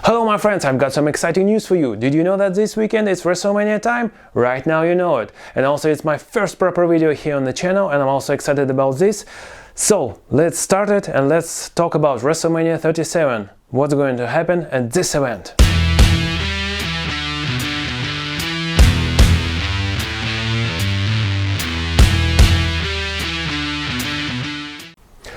Hello my friends, I've got some exciting news for you. Did you know that this weekend is WrestleMania time? Right now you know it. And also it's my first proper video here on the channel and I'm also excited about this. So let's start it and let's talk about WrestleMania 37. What's going to happen at this event?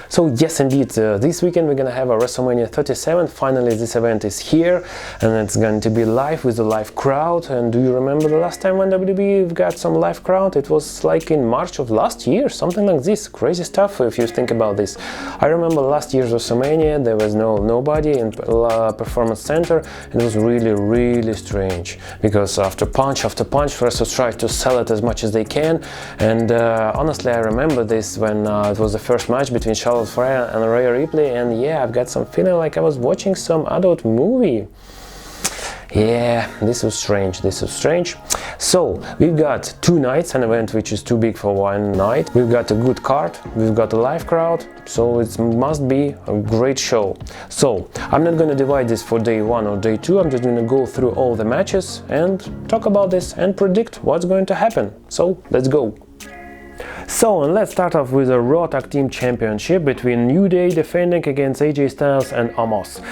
So yes indeed, this weekend we're gonna have a WrestleMania 37, finally this event is here and it's going to be live with a live crowd. And do you remember the last time when WWE got some live crowd? It was like in March of last year, something like this, crazy stuff if you think about this. I remember last year's WrestleMania, there was nobody in Performance Center and it was really strange because after punch, wrestlers tried to sell it as much as they can. And honestly I remember this when it was the first match between Charlotte Flair and Rhea Ripley, and yeah, I've got some feeling like I was watching some adult movie. Yeah, this was strange. So we've got two nights, an event which is too big for one night. We've got a good card, we've got a live crowd, so it must be a great show. So I'm not gonna divide this for day one or day two, I'm just gonna go through all the matches and talk about this and predict what's going to happen. So let's go. So and let's start off with a Raw Tag Team Championship between New Day defending against AJ Styles and Omos.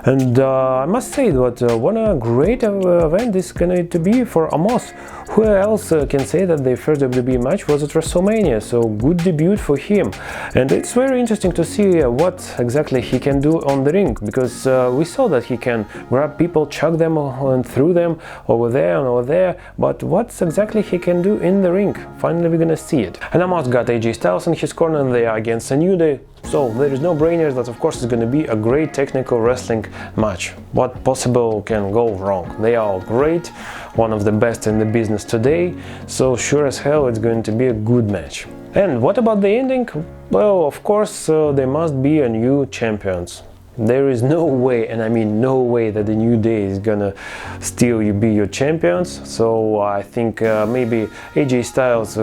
And I must say that what a great event this is going to be for Omos. Who else can say that their first WWE match was at WrestleMania? So good debut for him. And it's very interesting to see what exactly he can do on the ring, because we saw that he can grab people, chuck them and throw them over there and over there, but what exactly he can do in the ring? Finally we're gonna see it. And Omos got AJ Styles in his corner and they are against a New Day. So there is no brainer that of course it's going to be a great technical wrestling match. What possible can go wrong? They are great, one of the best in the business today, so sure as hell it's going to be a good match. And what about the ending? Well, of course there must be a new champions. There is no way, and I mean no way, that the New Day is gonna still be your champions. So I think maybe AJ Styles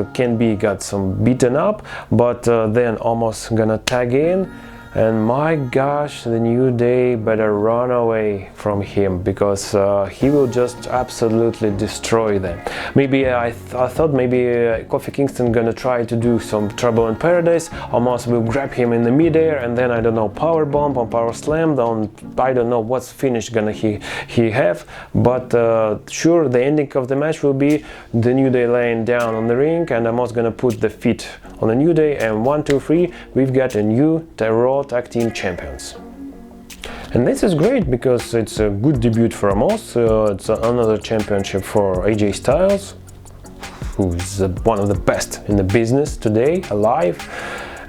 got some beaten up, but then almost gonna tag in. And my gosh, the New Day better run away from him, because he will just absolutely destroy them. Maybe I thought maybe Kofi Kingston gonna try to do some trouble in paradise. Omos will grab him in the midair and then I don't know, power bomb or power slam. I don't know what's finish gonna he have, but sure the ending of the match will be the New Day laying down on the ring and Omos gonna put the feet on the New Day, and 1, 2, 3, we've got a new Raw Tag Team Champions. And this is great because it's a good debut for Omos. It's another championship for AJ Styles, who is one of the best in the business today, alive.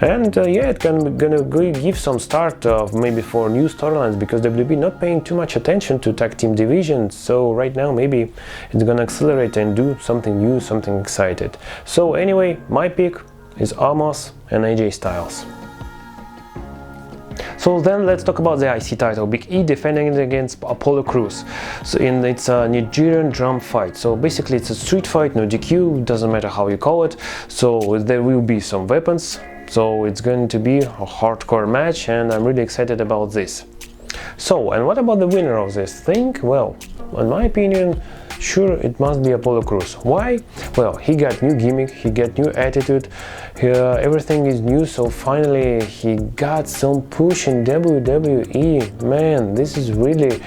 And yeah, it's gonna give some start maybe for new storylines, because WWE not paying too much attention to tag team divisions. So right now maybe it's gonna accelerate and do something new, something exciting. So anyway, my pick is Omos and AJ Styles. So then let's talk about the IC title. Big E defending it against Apollo Crews. So it's a Nigerian drum fight. So basically it's a street fight, no DQ, doesn't matter how you call it. So there will be some weapons. So it's going to be a hardcore match and I'm really excited about this. So, and what about the winner of this thing? Well, in my opinion, sure, it must be Apollo Crews. Why? Well, he got new gimmick, he got new attitude, everything is new, so finally he got some push in WWE. Man, this is really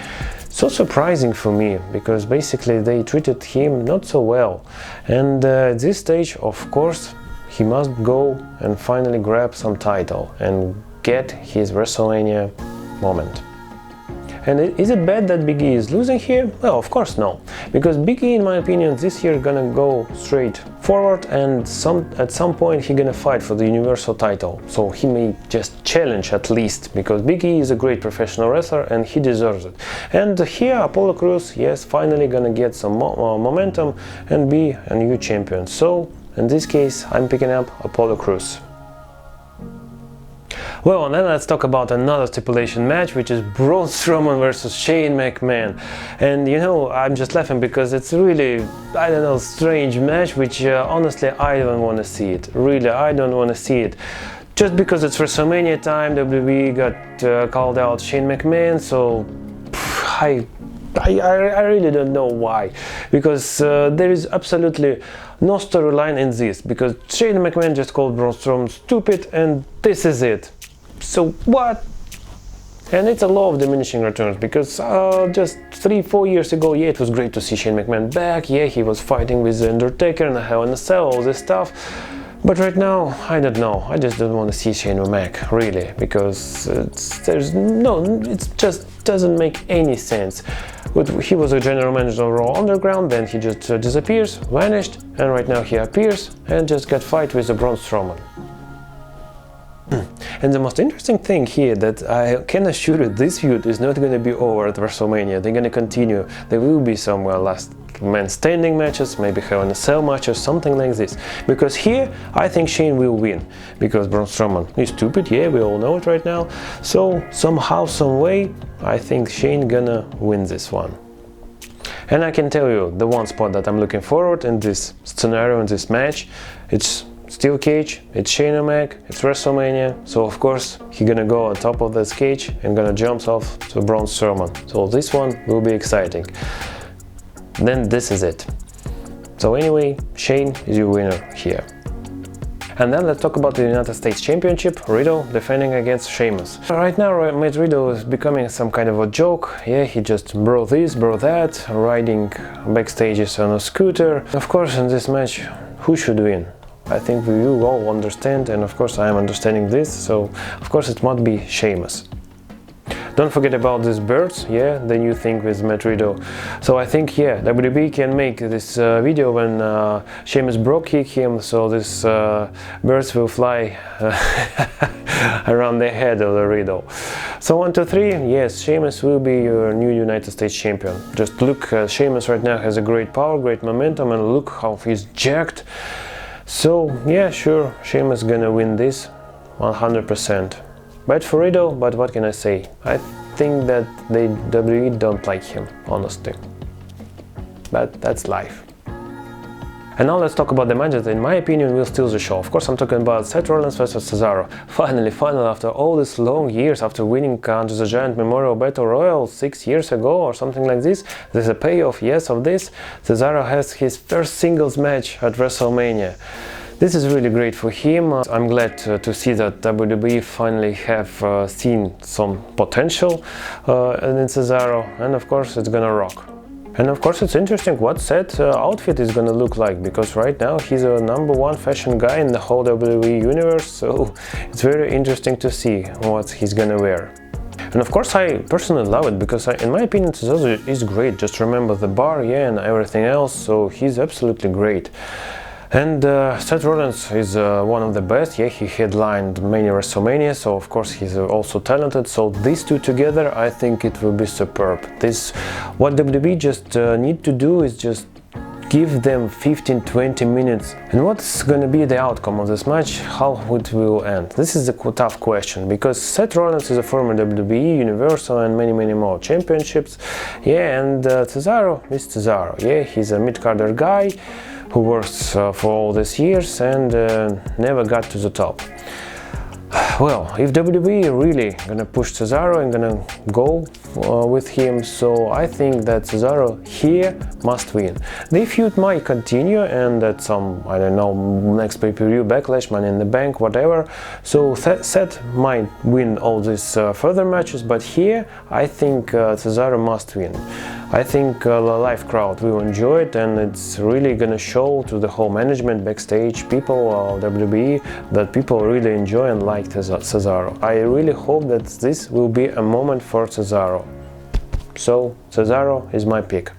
so surprising for me, because basically they treated him not so well. And at this stage, of course, he must go and finally grab some title and get his WrestleMania moment. And is it bad that Big E is losing here? Well, of course no, because Big E, in my opinion, this year gonna go straight forward and at some point he gonna fight for the Universal title. So he may just challenge at least, because Big E is a great professional wrestler and he deserves it. And here Apollo Crews, yes, finally gonna get some momentum and be a new champion. So in this case, I'm picking up Apollo Crews. Well, and then let's talk about another stipulation match, which is Braun Strowman versus Shane McMahon. And you know, I'm just laughing because it's really, I don't know, strange match, which honestly I don't want to see it. Really, I don't want to see it. Just because it's WrestleMania time, WWE got called out Shane McMahon, so I really don't know why, because there is absolutely no storyline in this, because Shane McMahon just called Braun Strowman stupid and this is it. So what? And it's a law of diminishing returns, because just 3-4 years ago, yeah, it was great to see Shane McMahon back, yeah, he was fighting with The Undertaker and Hell in a Cell, all this stuff. But right now, I don't know, I just don't want to see Shane McMahon, really, because it just doesn't make any sense. He was a general manager of Raw Underground, then he just disappears, vanished, and right now he appears and just got fight with the Braun Strowman. And the most interesting thing here, that I can assure you, this feud is not going to be over at WrestleMania. They're going to continue. There will be some last man standing matches, maybe Hell in a Cell matches, something like this. Because here, I think Shane will win. Because Braun Strowman is stupid, yeah, we all know it right now. So, somehow, some way, I think Shane gonna win this one. And I can tell you, the one spot that I'm looking forward in this scenario, in this match, it's Steel Cage, it's Shane McMahon, it's WrestleMania, so of course he's gonna go on top of this cage and gonna jump off to Braun Strowman. So this one will be exciting. Then this is it. So anyway, Shane is your winner here. And then let's talk about the United States Championship, Riddle defending against Sheamus. Right now, Matt Riddle is becoming some kind of a joke. Yeah, he just brought this, brought that, riding backstages on a scooter. Of course, in this match, who should win? I think we will all understand, and of course I am understanding this, so of course it must be Sheamus. Don't forget about these birds, yeah, the new thing with Matt Riddle. So I think, yeah, WWE can make this video when Sheamus Brooke kick him, so these birds will fly around the head of the Riddle. So 1, 2, 3, yes, Sheamus will be your new United States champion. Just look, Sheamus right now has a great power, great momentum, and look how he's jacked. So yeah, sure, Sheamus gonna win this 100%. Bad for Riddle, but what can I say? I think that they WWE don't like him, honestly. But that's life. And now let's talk about the match that, in my opinion, will steal the show. Of course, I'm talking about Seth Rollins versus Cesaro. Finally, after all these long years, after winning Andre the Giant Memorial Battle Royal 6 years ago or something like this, there's a payoff, yes, of this. Cesaro has his first singles match at WrestleMania. This is really great for him. I'm glad to see that WWE finally have seen some potential in Cesaro, and of course it's gonna rock. And of course it's interesting what Seth's outfit is gonna look like, because right now he's a #1 fashion guy in the whole WWE universe, so it's very interesting to see what he's gonna wear. And of course I personally love it, because in my opinion Cesaro is great. Just remember the bar, yeah, and everything else, so he's absolutely great. And Seth Rollins is one of the best, yeah, he headlined many WrestleMania, so of course he's also talented, so these two together, I think it will be superb. What WWE just need to do is just give them 15-20 minutes. And what's gonna be the outcome of this match, how it will end? This is a tough question, because Seth Rollins is a former WWE, Universal and many more championships, yeah, and Cesaro is Cesaro, yeah, he's a mid-carder guy who works for all these years and never got to the top. Well, if WWE really gonna push Cesaro and gonna go with him, so I think that Cesaro here must win. The feud might continue, and at some, I don't know, next pay-per-view, Backlash, Money in the Bank, whatever, so Seth might win all these further matches, but here I think Cesaro must win. I think the live crowd will enjoy it, and it's really gonna show to the whole management, backstage, people of WWE, that people really enjoy and like Cesaro. I really hope that this will be a moment for Cesaro. So Cesaro is my pick.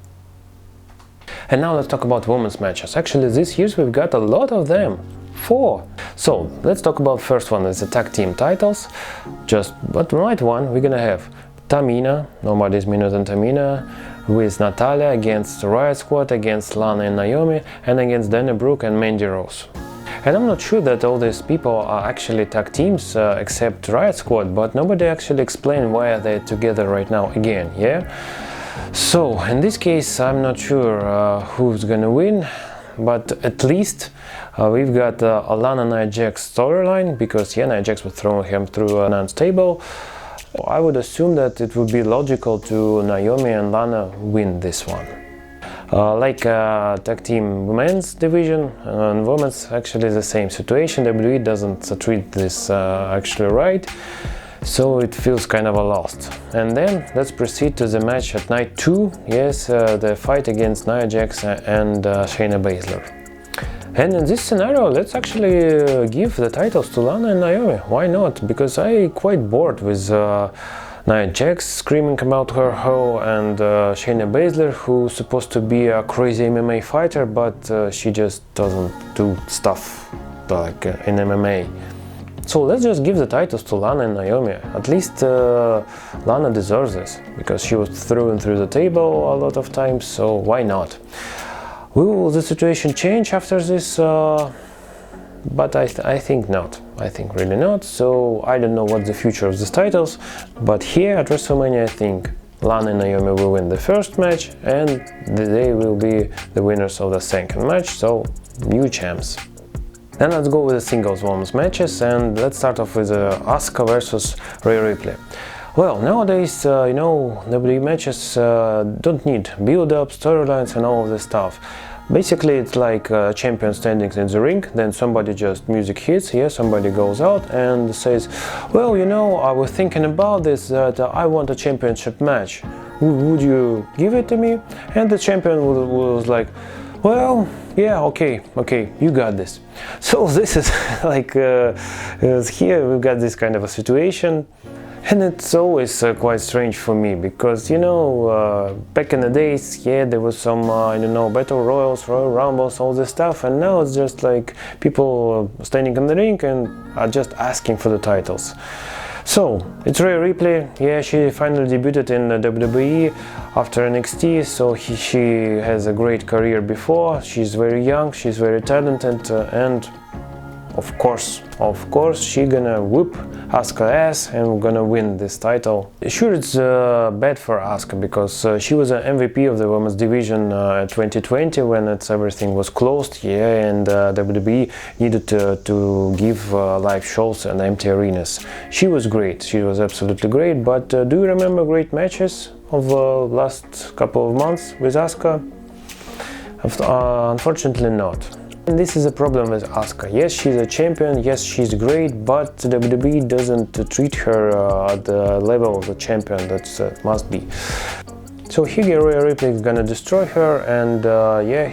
And now let's talk about women's matches. Actually, this year we've got a lot of them. 4. So let's talk about first one, is the tag team titles. But right one, we're gonna have Tamina, nobody's meaner than Tamina, with Natalya against Riott Squad, against Lana and Naomi, and against Brooke and Mandy Rose. And I'm not sure that all these people are actually tag teams except Riott Squad, but nobody actually explained why are they together right now again, yeah? So in this case I'm not sure who's gonna win, but at least we've got Lana Nia Jax storyline, because yeah, Nia Jax was throwing him through an announce table. I would assume that it would be logical to Naomi and Lana win this one. Like tag team women's division and women's, actually the same situation. WWE doesn't treat this actually right, so it feels kind of a lost. And then let's proceed to the match at night 2. Yes, the fight against Nia Jax and Shayna Baszler. And in this scenario, let's actually give the titles to Lana and Naomi. Why not? Because I'm quite bored with Nia Jax screaming about her hoe and Shayna Baszler, who's supposed to be a crazy MMA fighter, but she just doesn't do stuff like in MMA. So let's just give the titles to Lana and Naomi. At least Lana deserves this, because she was thrown through the table a lot of times, so why not? Will the situation change after this? But I think not. I think really not. So I don't know what's the future of these titles, but here at WrestleMania I think Lana and Naomi will win the first match and they will be the winners of the second match, so new champs. Then let's go with the singles women's matches, and let's start off with Asuka versus Rhea Ripley. Well, nowadays, WWE matches don't need build-up, storylines and all of this stuff. Basically, it's like champion standing in the ring, then somebody just music hits, somebody goes out and says, well, I was thinking about this, that I want a championship match. Would you give it to me? And the champion was like, well, yeah, okay, you got this. So this is like, here we've got this kind of a situation. And it's always quite strange for me, because, back in the days, there was some, Battle Royals, Royal Rumbles, all this stuff, and now it's just like people standing in the ring and are just asking for the titles. So, it's Rhea Ripley, she finally debuted in the WWE after NXT, so she has a great career before, she's very young, she's very talented, and of course, she gonna whoop Asuka ass and gonna win this title. Sure, it's bad for Asuka, because she was an MVP of the women's division at 2020 when everything was closed, and WWE needed to give live shows and empty arenas. She was great, she was absolutely great, but do you remember great matches of last couple of months with Asuka? Unfortunately not. And this is a problem with Asuka. Yes, she's a champion, yes, she's great, but WWE doesn't treat her at the level of the champion that must be. So here Rhea Ripley is gonna destroy her, and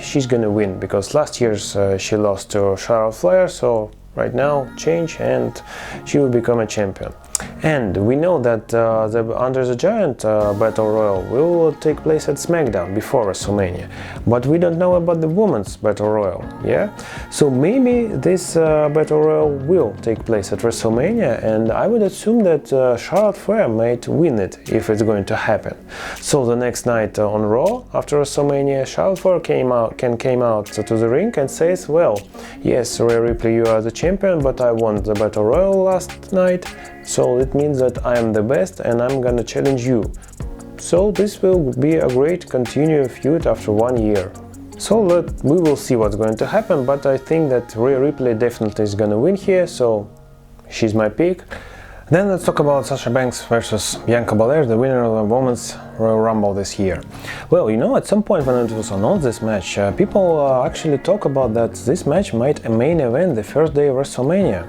she's gonna win, because last year she lost to Charlotte Flair, so right now change and she will become a champion. And we know that the Under the Giant Battle Royal will take place at SmackDown before WrestleMania, but we don't know about the Women's Battle Royal, So maybe this Battle Royal will take place at WrestleMania, and I would assume that Charlotte Flair might win it if it's going to happen. So the next night on Raw, after WrestleMania, Charlotte Flair came out to the ring and says, well, yes, Rhea Ripley, you are the champion, but I won the Battle Royal last night, so it means that I am the best and I'm gonna challenge you. So this will be a great continued feud after 1 year. So we will see what's going to happen, but I think that Rhea Ripley definitely is gonna win here, so she's my pick. Then let's talk about Sasha Banks versus Bianca Belair, the winner of the Women's Royal Rumble this year. Well, at some point when it was announced this match, people actually talk about that this match might main event the first day of WrestleMania.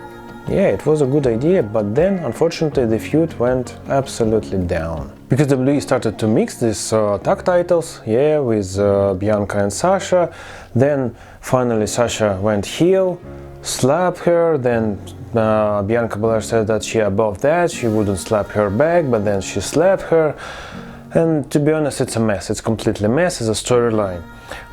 It was a good idea, but then unfortunately the feud went absolutely down. Because WWE started to mix these tag titles, with Bianca and Sasha, then finally Sasha went heel, slapped her, then Bianca Belair said that she above that, she wouldn't slap her back, but then she slapped her, and to be honest, it's a mess, it's completely a mess, it's a storyline.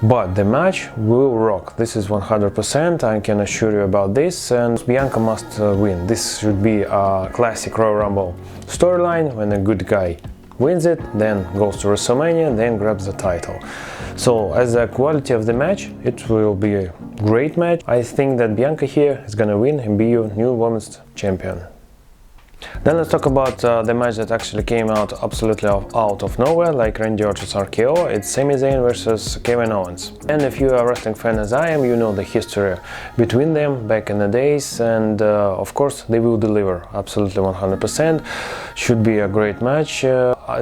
But the match will rock, this is 100%, I can assure you about this, and Bianca must win. This should be a classic Royal Rumble storyline, when a good guy wins it, then goes to WrestleMania, then grabs the title. So as the quality of the match, it will be a great match. I think that Bianca here is gonna win and be your new women's champion. Then let's talk about the match that actually came out absolutely out of nowhere, like Randy Orton's RKO. It's Sami Zayn versus Kevin Owens. And if you are a wrestling fan as I am, you know the history between them back in the days, and of course they will deliver absolutely 100%. Should be a great match.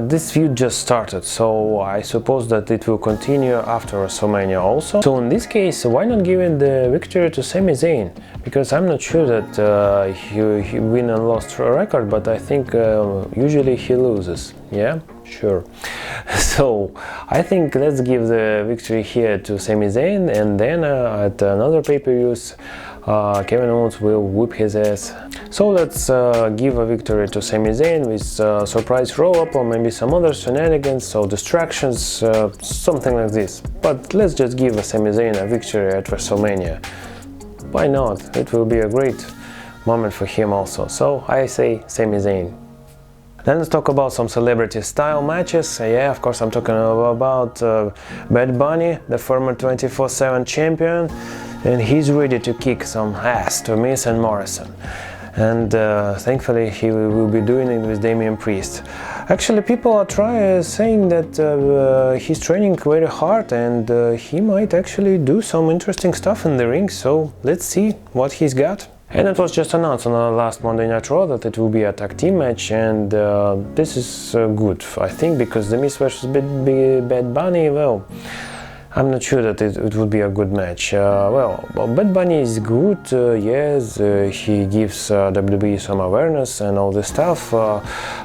This feud just started, so I suppose that it will continue after WrestleMania also. So in this case, why not giving the victory to Sami Zayn? Because I'm not sure that he win and lost record, but I think usually he loses. Yeah, sure. So I think let's give the victory here to Sami Zayn, and then at another pay-per-views Kevin Owens will whip his ass. So let's give a victory to Sami Zayn with surprise roll-up or maybe some other shenanigans or distractions, something like this. But let's just give Sami Zayn a victory at WrestleMania. Why not? It will be a great moment for him also. So I say Sami Zayn. Then let's talk about some celebrity style matches. Yeah, of course I'm talking about Bad Bunny, the former 24/7 champion, and he's ready to kick some ass to Miz and Morrison. And thankfully he will be doing it with Damian Priest. Actually, people are saying that he's training very hard, and he might actually do some interesting stuff in the ring, so let's see what he's got. And it was just announced on the last Monday Night Raw that it will be a tag team match, and this is good, I think, because the Miz versus Bad Bunny, well, I'm not sure that it would be a good match. Well, Bad Bunny is good, yes, he gives WWE some awareness and all this stuff.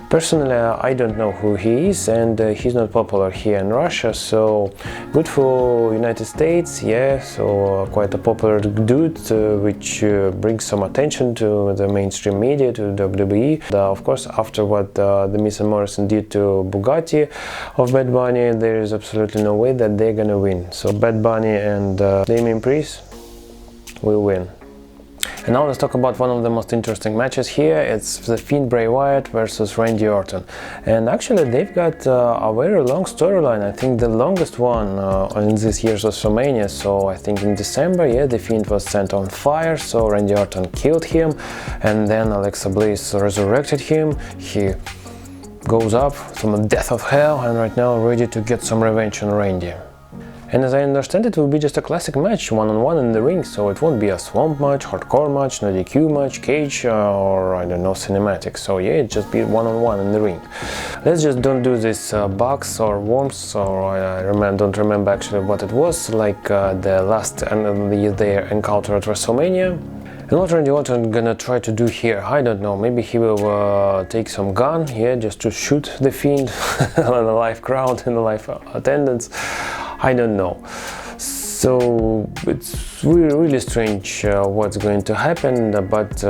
Personally, I don't know who he is, and he's not popular here in Russia, so good for United States, yeah, so quite a popular dude, which brings some attention to the mainstream media, to WWE. Of course, after what the Miz and Morrison did to Bugatti of Bad Bunny, there is absolutely no way that they're gonna win. So Bad Bunny and Damian Priest will win. And now let's talk about one of the most interesting matches here. It's the Fiend Bray Wyatt versus Randy Orton. And actually they've got a very long storyline. I think the longest one in this year's WrestleMania. So I think in December, yeah, the Fiend was set on fire, so Randy Orton killed him, and then Alexa Bliss resurrected him. He goes up from the death of hell, and right now ready to get some revenge on Randy. And as I understand it will be just a classic match, one-on-one in the ring, so it won't be a swamp match, hardcore match, no DQ match, cage, or I don't know, cinematic. So yeah, it just be one-on-one in the ring. Let's just don't do this bugs or worms, or I don't remember actually what it was, like the last their encounter at WrestleMania. And what Randy Orton gonna try to do here? I don't know, maybe he will take some gun, yeah, just to shoot the Fiend on a live crowd and a live attendance. I don't know. So it's really strange what's going to happen, but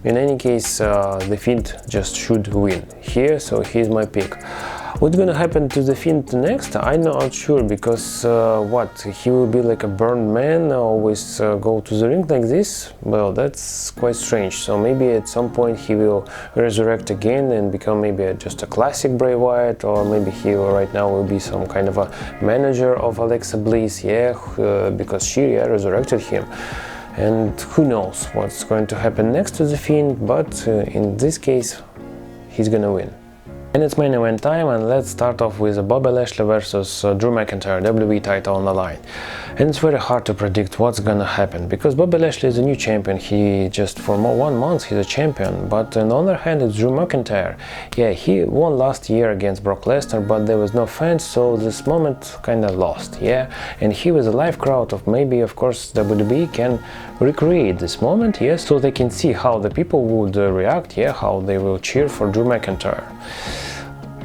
in any case the Fiend just should win here, so here's my pick. What's gonna happen to the Fiend next? I'm not sure, because what, he will be like a burned man, always go to the ring like this? Well, that's quite strange. So maybe at some point he will resurrect again and become maybe just a classic Bray Wyatt, or maybe he right now will be some kind of a manager of Alexa Bliss, yeah, because she resurrected him. And who knows what's going to happen next to the Fiend, but in this case he's gonna win. And it's main event time, and let's start off with Bobby Lashley versus Drew McIntyre, WWE title on the line. And it's very hard to predict what's gonna happen, because Bobby Lashley is a new champion. He just for 1 month he's a champion, but on the other hand it's Drew McIntyre. Yeah, he won last year against Brock Lesnar, but there was no fans, so this moment kinda lost, yeah. And he was a live crowd of maybe, of course, WWE can recreate this moment, yes, so they can see how the people would react, yeah, how they will cheer for Drew McIntyre.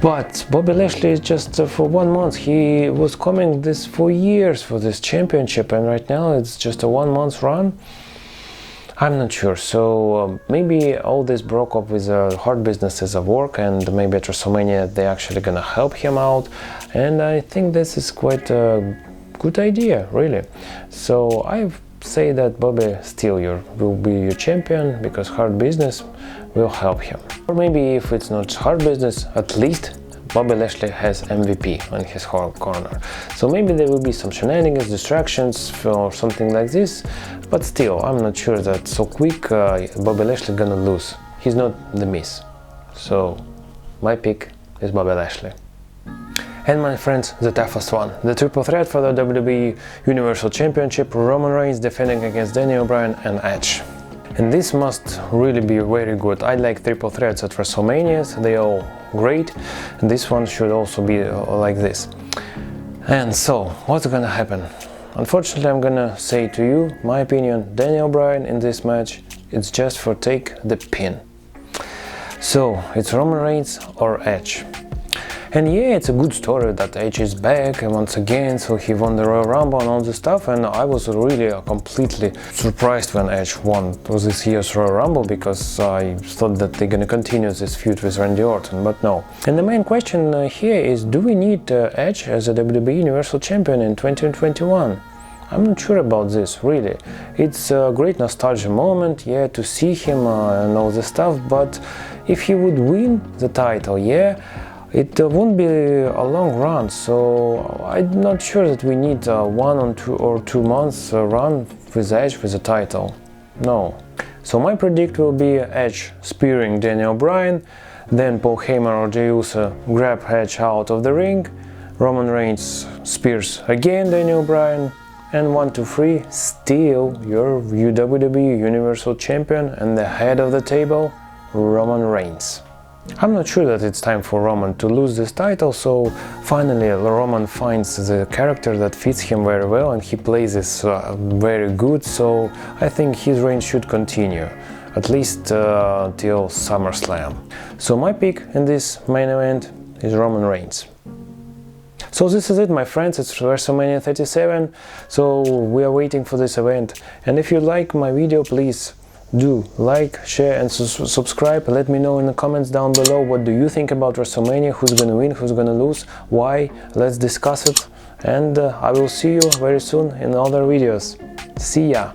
But Bobby Lashley is just for 1 month. He was coming this for years for this championship, and right now it's just a 1 month run. I'm not sure. So maybe all this broke up with hard businesses of work, and maybe at WrestleMania they're actually gonna help him out. And I think this is quite a good idea, really. So I say that Bobby still will be your champion, because hard business will help him. Or maybe if it's not hard business, at least Bobby Lashley has MVP on his corner. So maybe there will be some shenanigans, distractions or something like this, but still I'm not sure that so quick Bobby Lashley gonna lose he's not the Miz. So my pick is Bobby Lashley. And my friends, the toughest one, the triple threat for the WWE Universal Championship, Roman Reigns defending against Daniel Bryan and Edge. And this must really be very good. I like triple threats at WrestleManias, they all great, and this one should also be like this. And so, what's gonna happen? Unfortunately, I'm gonna say to you, my opinion, Daniel Bryan in this match, it's just for take the pin. So, it's Roman Reigns or Edge. And yeah, it's a good story that Edge is back and once again, so he won the Royal Rumble and all this stuff, and I was really completely surprised when Edge won this year's Royal Rumble, because I thought that they're gonna continue this feud with Randy Orton, but no. And the main question here is, do we need Edge as a WWE Universal Champion in 2021? I'm not sure about this, really. It's a great nostalgia moment, yeah, to see him and all this stuff, but if he would win the title, yeah, it won't be a long run, so I'm not sure that we need a 1 or 2 months run with Edge with the title. No. So my predict will be Edge spearing Daniel Bryan, then Paul Heyman or Jey Uso grab Edge out of the ring, Roman Reigns spears again Daniel Bryan, and 1, 2, 3, still your WWE Universal Champion and the head of the table, Roman Reigns. I'm not sure that it's time for Roman to lose this title, so finally Roman finds the character that fits him very well and he plays this very good, so I think his reign should continue, at least till SummerSlam. So my pick in this main event is Roman Reigns. So this is it, my friends, it's WrestleMania 37, so we are waiting for this event, and if you like my video, please do like, share and subscribe. Let me know in the comments down below what do you think about WrestleMania, who's gonna win, who's gonna lose, why, let's discuss it, and I will see you very soon in other videos. See ya!